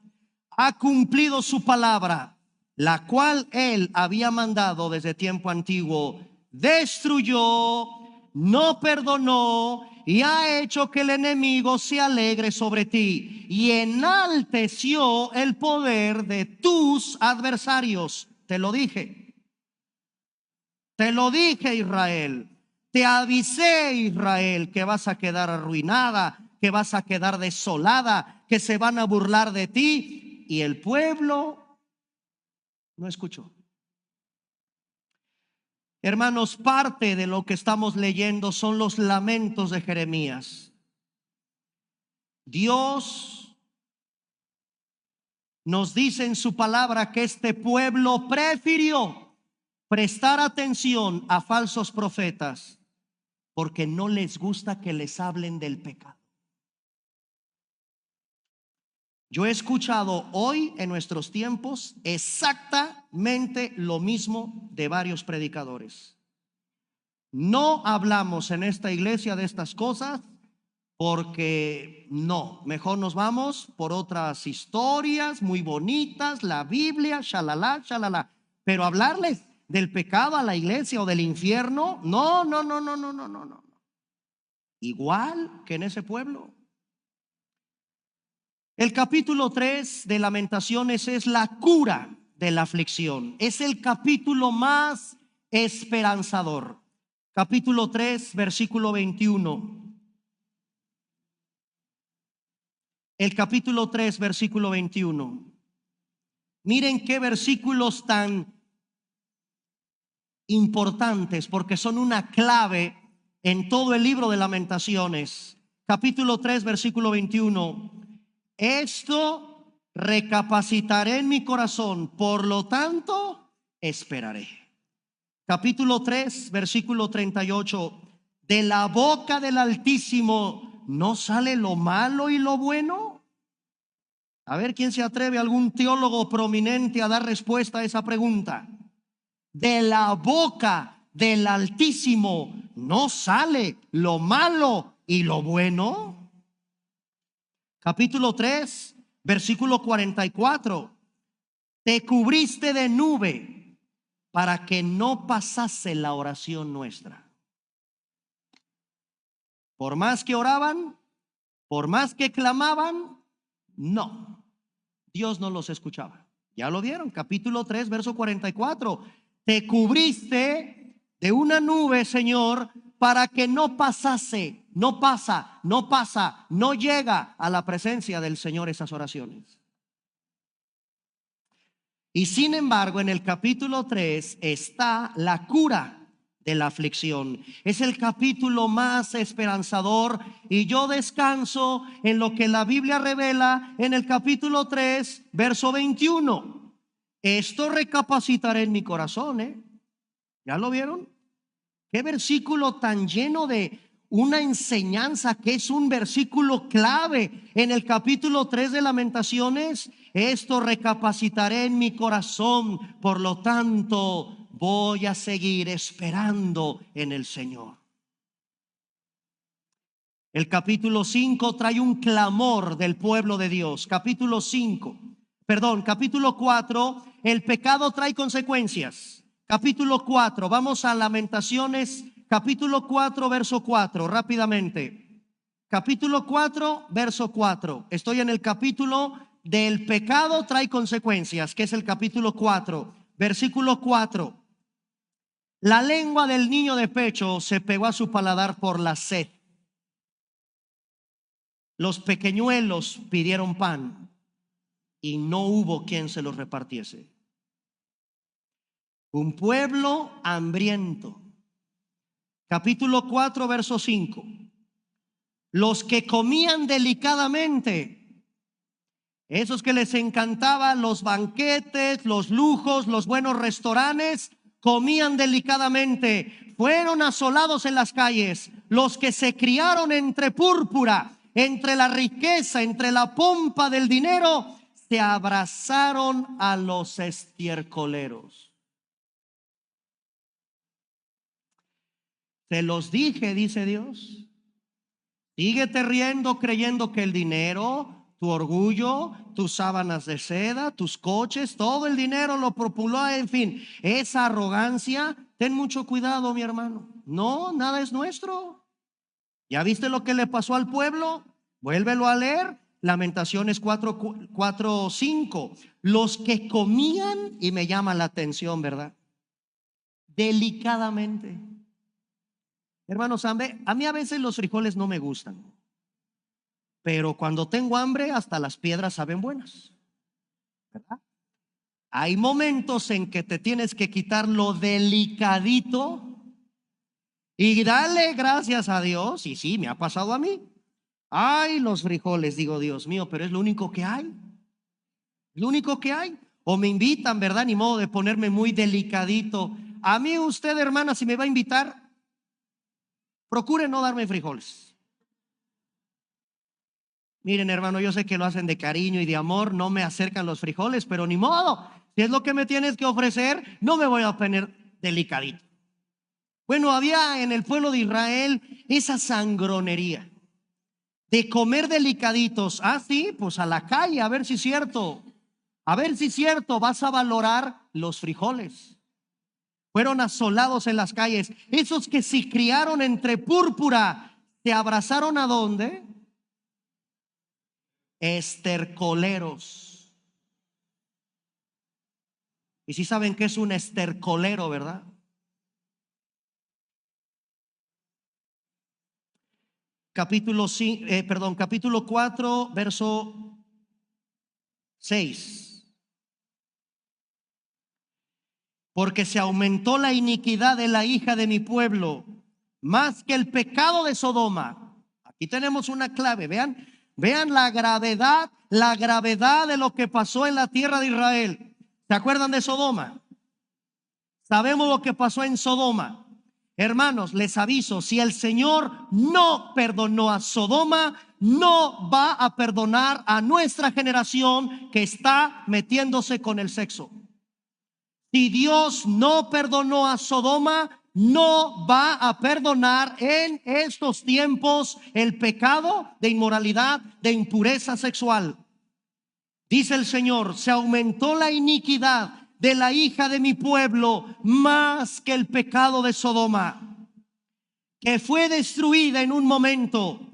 ha cumplido su palabra, la cual él había mandado desde tiempo antiguo. Destruyó, no perdonó y ha hecho que el enemigo se alegre sobre ti y enalteció el poder de tus adversarios. Te lo dije, Israel. Te avisé, Israel, que vas a quedar arruinada, que vas a quedar desolada, que se van a burlar de ti. Y el pueblo No escucho. Hermanos, parte de lo que estamos leyendo son los lamentos de Jeremías. Dios nos dice en su palabra que este pueblo prefirió prestar atención a falsos profetas porque no les gusta que les hablen del pecado. Yo he escuchado hoy en nuestros tiempos exactamente lo mismo de varios predicadores. No hablamos en esta iglesia de estas cosas porque no, mejor nos vamos por otras historias muy bonitas, la Biblia, shalala, shalala. Pero hablarles del pecado a la iglesia o del infierno, no, no, no, no, no, no, no, no. Igual que en ese pueblo. El capítulo 3 de Lamentaciones es la cura de la aflicción. Es el capítulo más esperanzador. Capítulo 3, versículo 21. El capítulo 3, versículo 21. Miren qué versículos tan importantes, porque son una clave en todo el libro de Lamentaciones. Capítulo 3, versículo 21. Esto recapacitaré en mi corazón, por lo tanto esperaré. Capítulo 3, versículo 38. De la boca del Altísimo ¿no sale lo malo y lo bueno? A ver quién se atreve, algún teólogo prominente, a dar respuesta a esa pregunta. De la boca del Altísimo ¿no sale lo malo y lo bueno? Capítulo 3, versículo 44. Te cubriste de nube para que no pasase la oración nuestra. Por más que oraban, por más que clamaban, no, Dios no los escuchaba. Ya lo vieron, capítulo 3, verso 44. Te cubriste de una nube, Señor, para que no pasase, no pasa, no llega a la presencia del Señor esas oraciones. Y sin embargo, en el capítulo 3 está la cura de la aflicción. Es el capítulo más esperanzador y yo descanso en lo que la Biblia revela en el capítulo 3, verso 21. Esto recapacitaré en mi corazón, ¿Ya lo vieron? Qué versículo tan lleno de una enseñanza, que es un versículo clave en el capítulo 3 de Lamentaciones. Esto recapacitaré en mi corazón, por lo tanto voy a seguir esperando en el Señor. El capítulo 5 trae un clamor del pueblo de Dios. Capítulo 4, el pecado trae consecuencias. Capítulo 4, vamos a Lamentaciones, capítulo 4, verso 4, rápidamente. Capítulo 4, verso 4. Estoy en el capítulo del pecado trae consecuencias, que es el capítulo 4, versículo 4. La lengua del niño de pecho se pegó a su paladar por la sed. Los pequeñuelos pidieron pan y no hubo quien se los repartiese. Un pueblo hambriento. Capítulo 4, verso 5. Los que comían delicadamente, esos que les encantaban los banquetes, los lujos, los buenos restaurantes, comían delicadamente, fueron asolados en las calles. Los que se criaron entre púrpura, entre la riqueza, entre la pompa del dinero, se abrazaron a los estiercoleros. Te los dije, dice Dios. Síguete riendo creyendo que el dinero, tu orgullo, tus sábanas de seda, tus coches, todo el dinero lo populó, en fin, esa arrogancia. Ten mucho cuidado, mi hermano. No, nada es nuestro. ¿Ya viste lo que le pasó al pueblo? Vuélvelo a leer. Lamentaciones 4, 5. Los que comían, y me llama la atención, ¿verdad? Delicadamente. Hermanos, a mí a veces los frijoles no me gustan, pero cuando tengo hambre hasta las piedras saben buenas, ¿verdad? Hay momentos en que te tienes que quitar lo delicadito y dale gracias a Dios. Y sí, me ha pasado a mí. Ay, los frijoles, digo, Dios mío, pero es lo único que hay. Lo único que hay. O me invitan, ¿verdad? Ni modo de ponerme muy delicadito. A mí usted, hermana, si me va a invitar, procure no darme frijoles. Miren, hermano, yo sé que lo hacen de cariño y de amor, no me acercan los frijoles, pero ni modo. Si es lo que me tienes que ofrecer, no me voy a poner delicadito. Bueno, había en el pueblo de Israel esa sangronería de comer delicaditos. Ah, sí, pues a la calle, a ver si es cierto. A ver si es cierto, vas a valorar los frijoles. Fueron asolados en las calles. Esos que se criaron entre púrpura, ¿se abrazaron a dónde? Estercoleros. Y si saben qué es un estercolero, ¿verdad? Capítulo 4, verso 6. Porque se aumentó la iniquidad de la hija de mi pueblo más que el pecado de Sodoma. Aquí tenemos una clave, vean la gravedad de lo que pasó en la tierra de Israel. ¿Se acuerdan de Sodoma? Sabemos lo que pasó en Sodoma. Hermanos, les aviso, si el Señor no perdonó a Sodoma, no va a perdonar a nuestra generación que está metiéndose con el sexo. Si Dios no perdonó a Sodoma, no va a perdonar en estos tiempos el pecado de inmoralidad, de impureza sexual. Dice el Señor, se aumentó la iniquidad de la hija de mi pueblo más que el pecado de Sodoma, que fue destruida en un momento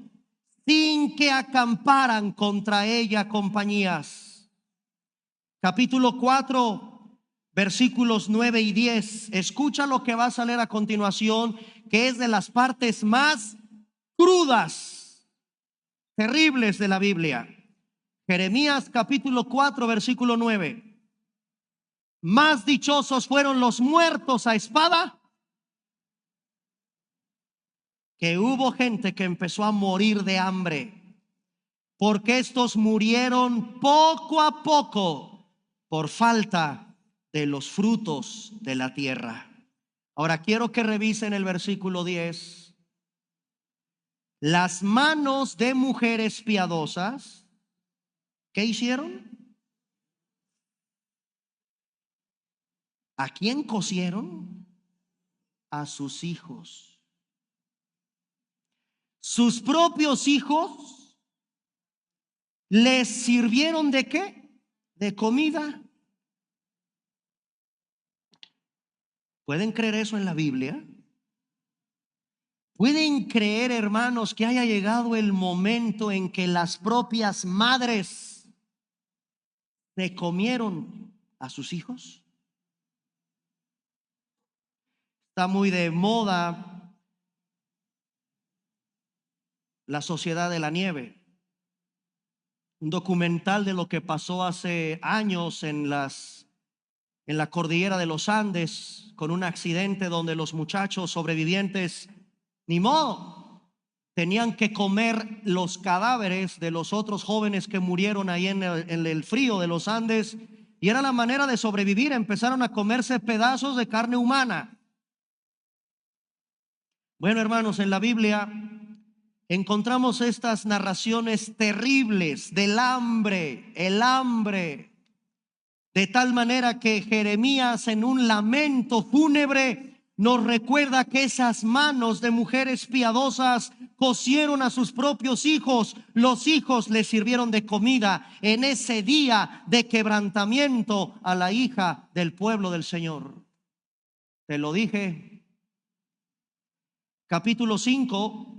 sin que acamparan contra ella compañías. Capítulo 4, versículos 9 y 10. Escucha lo que vas a leer a continuación, que es de las partes más crudas, terribles de la Biblia. Jeremías capítulo 4, versículo 9. Más dichosos fueron los muertos a espada, que hubo gente que empezó a morir de hambre, porque estos murieron poco a poco por falta de los frutos de la tierra. Ahora quiero que revisen el versículo 10. Las manos de mujeres piadosas, ¿qué hicieron? ¿A quién cosieron? A sus hijos. Sus propios hijos les sirvieron ¿de qué? De comida. ¿Pueden creer eso en la Biblia? ¿Pueden creer, hermanos, que haya llegado el momento en que las propias madres se comieron a sus hijos? Está muy de moda La Sociedad de la Nieve, un documental de lo que pasó hace años en la cordillera de los Andes, con un accidente donde los muchachos sobrevivientes, ni modo, tenían que comer los cadáveres de los otros jóvenes que murieron ahí en el frío de los Andes, y era la manera de sobrevivir. Empezaron a comerse pedazos de carne humana. Bueno, hermanos, en la Biblia encontramos estas narraciones terribles del hambre, el hambre, de tal manera que Jeremías, en un lamento fúnebre, nos recuerda que esas manos de mujeres piadosas cosieron a sus propios hijos. Los hijos les sirvieron de comida en ese día de quebrantamiento a la hija del pueblo del Señor. Te lo dije. Capítulo 5,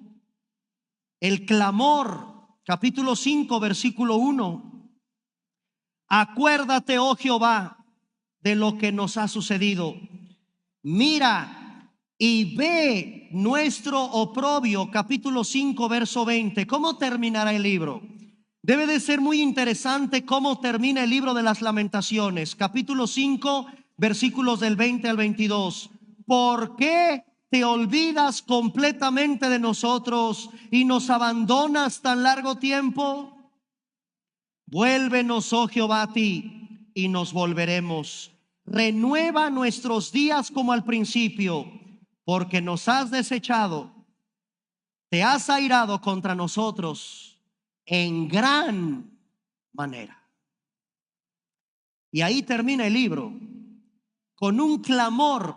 el clamor. Capítulo 5, versículo 1. Acuérdate, oh Jehová, de lo que nos ha sucedido. Mira y ve nuestro oprobio. Capítulo 5, verso 20. ¿Cómo terminará el libro? Debe de ser muy interesante cómo termina el libro de las Lamentaciones, capítulo 5, versículos del 20 al 22. ¿Por qué te olvidas completamente de nosotros y nos abandonas tan largo tiempo? Vuélvenos, oh Jehová, a ti y nos volveremos. Renueva nuestros días como al principio, porque nos has desechado. Te has airado contra nosotros en gran manera. Y ahí termina el libro con un clamor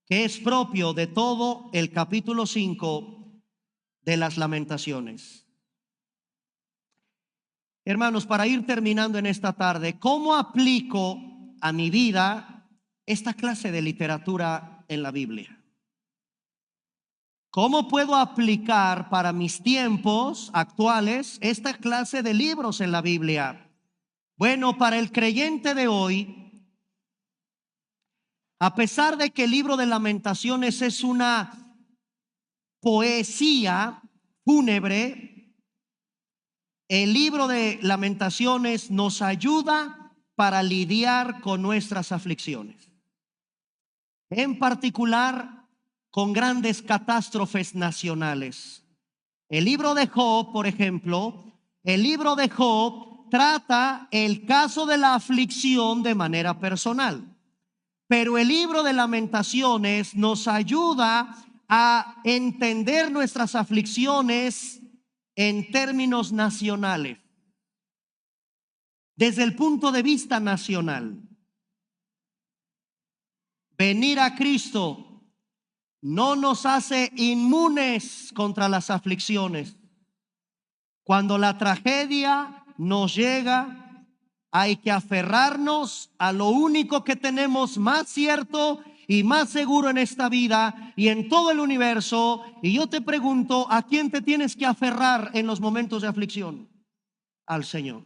que es propio de todo el capítulo 5 de las Lamentaciones. Hermanos, para ir terminando en esta tarde, ¿cómo aplico a mi vida esta clase de literatura en la Biblia? ¿Cómo puedo aplicar para mis tiempos actuales esta clase de libros en la Biblia? Bueno, para el creyente de hoy, a pesar de que el libro de Lamentaciones es una poesía fúnebre, el libro de Lamentaciones nos ayuda para lidiar con nuestras aflicciones, en particular con grandes catástrofes nacionales. El libro de Job, por ejemplo, el libro de Job trata el caso de la aflicción de manera personal, pero el libro de Lamentaciones nos ayuda a entender nuestras aflicciones en términos nacionales, desde el punto de vista nacional. Venir a Cristo no nos hace inmunes contra las aflicciones. Cuando la tragedia nos llega, hay que aferrarnos a lo único que tenemos más cierto y más seguro en esta vida y en todo el universo. Y yo te pregunto, ¿a quién te tienes que aferrar en los momentos de aflicción? Al Señor,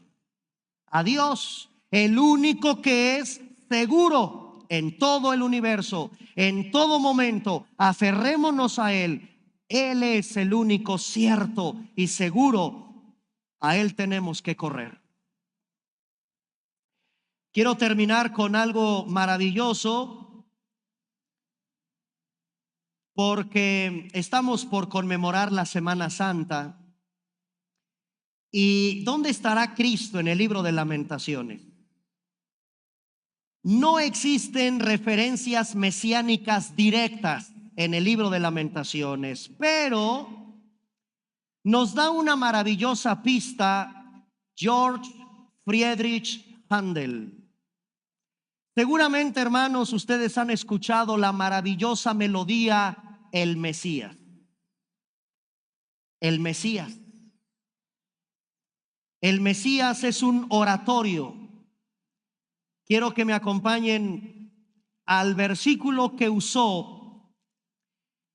a Dios, el único que es seguro en todo el universo, en todo momento. Aferrémonos a Él. Él es el único cierto y seguro. A Él tenemos que correr. Quiero terminar con algo maravilloso, porque estamos por conmemorar la Semana Santa. ¿Y dónde estará Cristo en el libro de Lamentaciones? No existen referencias mesiánicas directas en el libro de Lamentaciones, pero nos da una maravillosa pista George Friedrich Händel. Seguramente, hermanos, ustedes han escuchado la maravillosa melodía El Mesías. El Mesías. El Mesías es un oratorio. Quiero que me acompañen al versículo que usó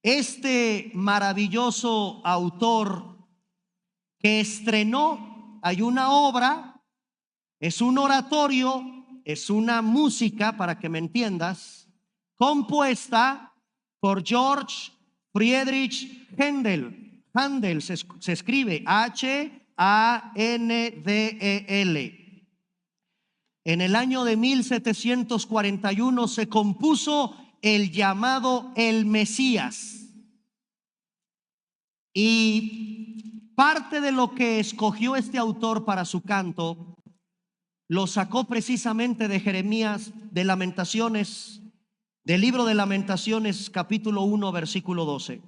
este maravilloso autor que estrenó. Hay una obra, es un oratorio, es una música, para que me entiendas, compuesta por George Friedrich Händel. Händel se escribe Handel. En el año de 1741 se compuso el llamado El Mesías. Y parte de lo que escogió este autor para su canto lo sacó precisamente de Jeremías, de Lamentaciones, del libro de Lamentaciones, capítulo 1, versículo 12.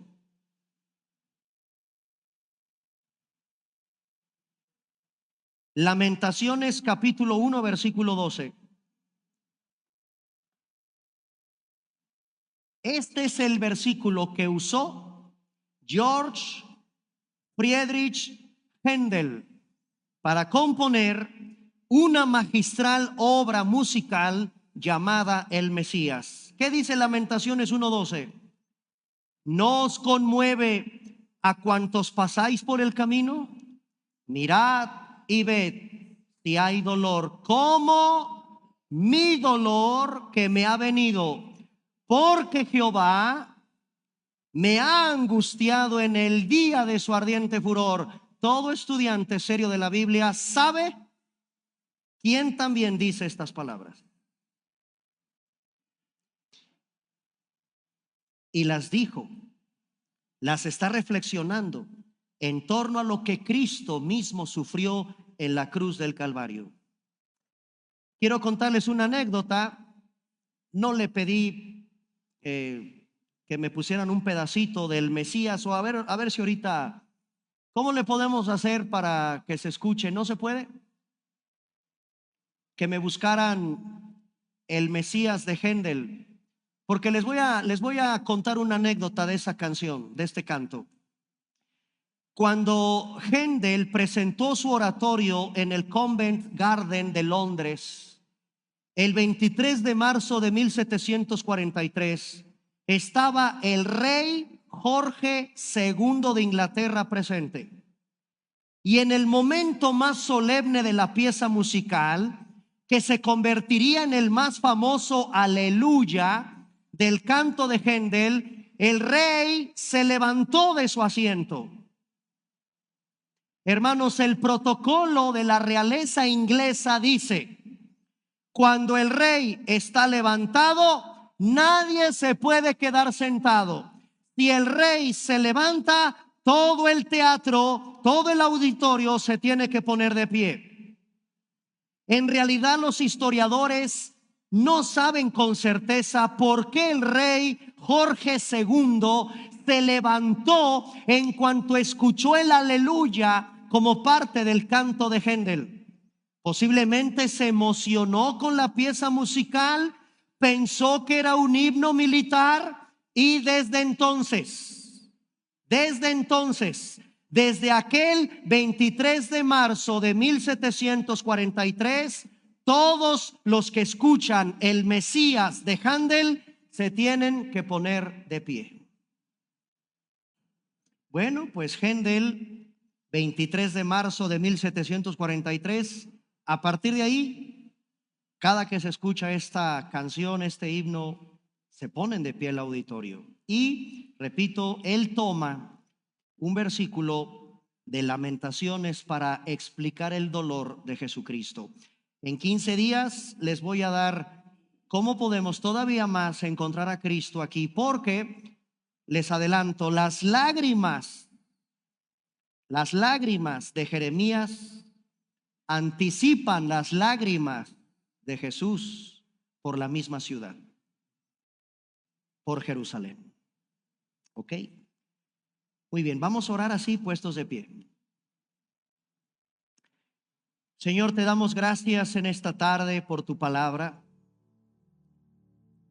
Lamentaciones, capítulo 1, versículo 12. Este es el versículo que usó George Friedrich Händel para componer una magistral obra musical llamada El Mesías. ¿Qué dice Lamentaciones 1:12? ¿No os conmueve a cuantos pasáis por el camino? Mirad y ved si hay dolor, como mi dolor que me ha venido, porque Jehová me ha angustiado en el día de su ardiente furor. todo estudiante serio de la Biblia sabe quién también dice estas palabras. Y las dijo, las está reflexionando en torno a lo que Cristo mismo sufrió en la cruz del Calvario. Quiero contarles una anécdota. No le pedí que me pusieran un pedacito del Mesías o a ver si ahorita, ¿cómo le podemos hacer para que se escuche? ¿No se puede? Que me buscaran el Mesías de Händel, porque les voy a contar una anécdota de esa canción, de este canto. Cuando Händel presentó su oratorio en el Covent Garden de Londres, el 23 de marzo de 1743, estaba el rey Jorge II de Inglaterra presente. Y en el momento más solemne de la pieza musical, que se convertiría en el más famoso Aleluya del canto de Händel, el rey se levantó de su asiento. Hermanos, el protocolo de la realeza inglesa dice: cuando el rey está levantado, nadie se puede quedar sentado. Si el rey se levanta, todo el teatro, todo el auditorio se tiene que poner de pie. En realidad, los historiadores no saben con certeza por qué el rey Jorge II se levantó en cuanto escuchó el aleluya como parte del canto de Händel. Posiblemente se emocionó con la pieza musical, pensó que era un himno militar y desde aquel 23 de marzo de 1743, todos los que escuchan el Mesías de Händel se tienen que poner de pie. Bueno, pues Händel, 23 de marzo de 1743, a partir de ahí, cada que se escucha esta canción, este himno, se ponen de pie el auditorio. Y, repito, él toma un versículo de Lamentaciones para explicar el dolor de Jesucristo. En 15 días les voy a dar cómo podemos todavía más encontrar a Cristo aquí, porque les adelanto, las lágrimas de Jeremías anticipan las lágrimas de Jesús por la misma ciudad, por Jerusalén. ¿Ok? Muy bien, vamos a orar así, puestos de pie. Señor, te damos gracias en esta tarde por tu palabra.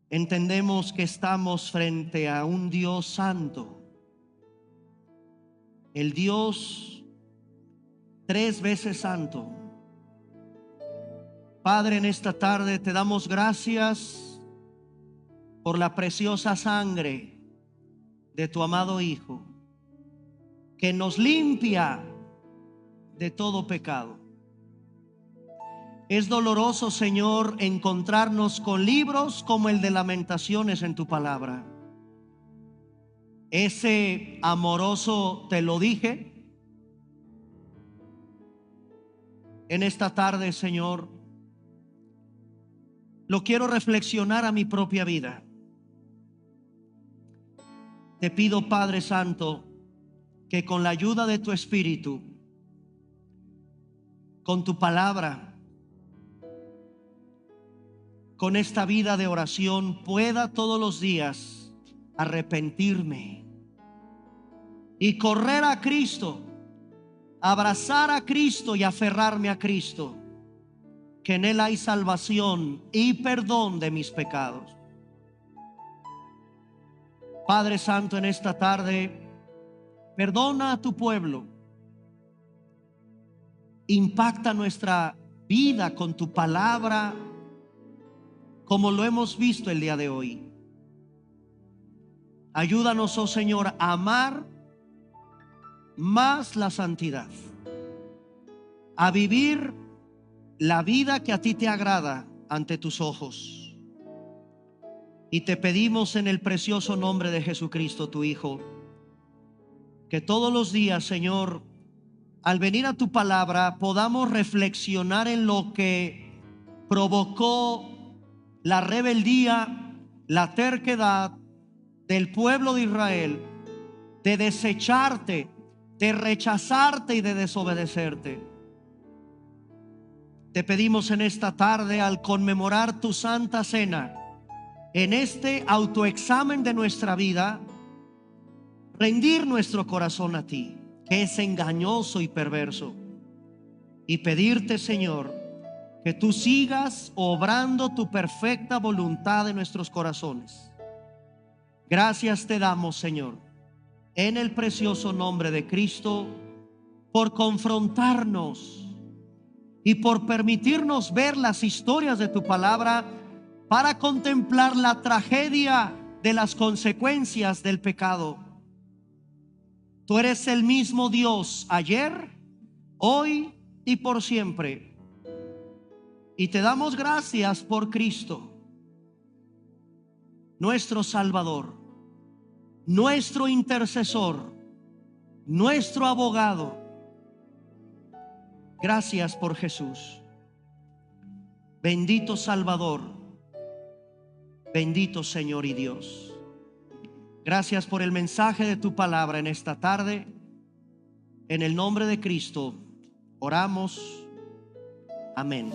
Entendemos que estamos frente a un Dios santo, el Dios 3 veces santo. Padre, en esta tarde te damos gracias por la preciosa sangre de tu amado Hijo, que nos limpia de todo pecado. Es doloroso, Señor, encontrarnos con libros como el de Lamentaciones en tu palabra. Ese amoroso te lo dije. En esta tarde, Señor, lo quiero reflexionar a mi propia vida. Te pido, Padre Santo, que con la ayuda de tu Espíritu, con tu palabra, con esta vida de oración, pueda todos los días arrepentirme y correr a Cristo, abrazar a Cristo y aferrarme a Cristo, que en Él hay salvación y perdón de mis pecados. Padre Santo, en esta tarde, perdona a tu pueblo, impacta nuestra vida con tu palabra, como lo hemos visto el día de hoy. Ayúdanos, oh Señor, a amar más la santidad, a vivir la vida que a ti te agrada ante tus ojos. Y te pedimos en el precioso nombre de Jesucristo, tu Hijo, que todos los días, Señor, al venir a tu palabra, podamos reflexionar en lo que provocó la rebeldía, la terquedad del pueblo de Israel, de desecharte, de rechazarte y de desobedecerte. Te pedimos en esta tarde, al conmemorar tu santa cena, en este autoexamen de nuestra vida, rendir nuestro corazón a ti, que es engañoso y perverso, y pedirte, Señor, que tú sigas obrando tu perfecta voluntad en nuestros corazones. Gracias te damos, Señor, en el precioso nombre de Cristo, por confrontarnos y por permitirnos ver las historias de tu palabra para contemplar la tragedia de las consecuencias del pecado. Tú eres el mismo Dios ayer, hoy y por siempre. Y te damos gracias por Cristo, nuestro Salvador, nuestro intercesor, nuestro abogado. Gracias por Jesús. Bendito Salvador, bendito Señor y Dios. Gracias por el mensaje de tu palabra en esta tarde. En el nombre de Cristo oramos. Amén.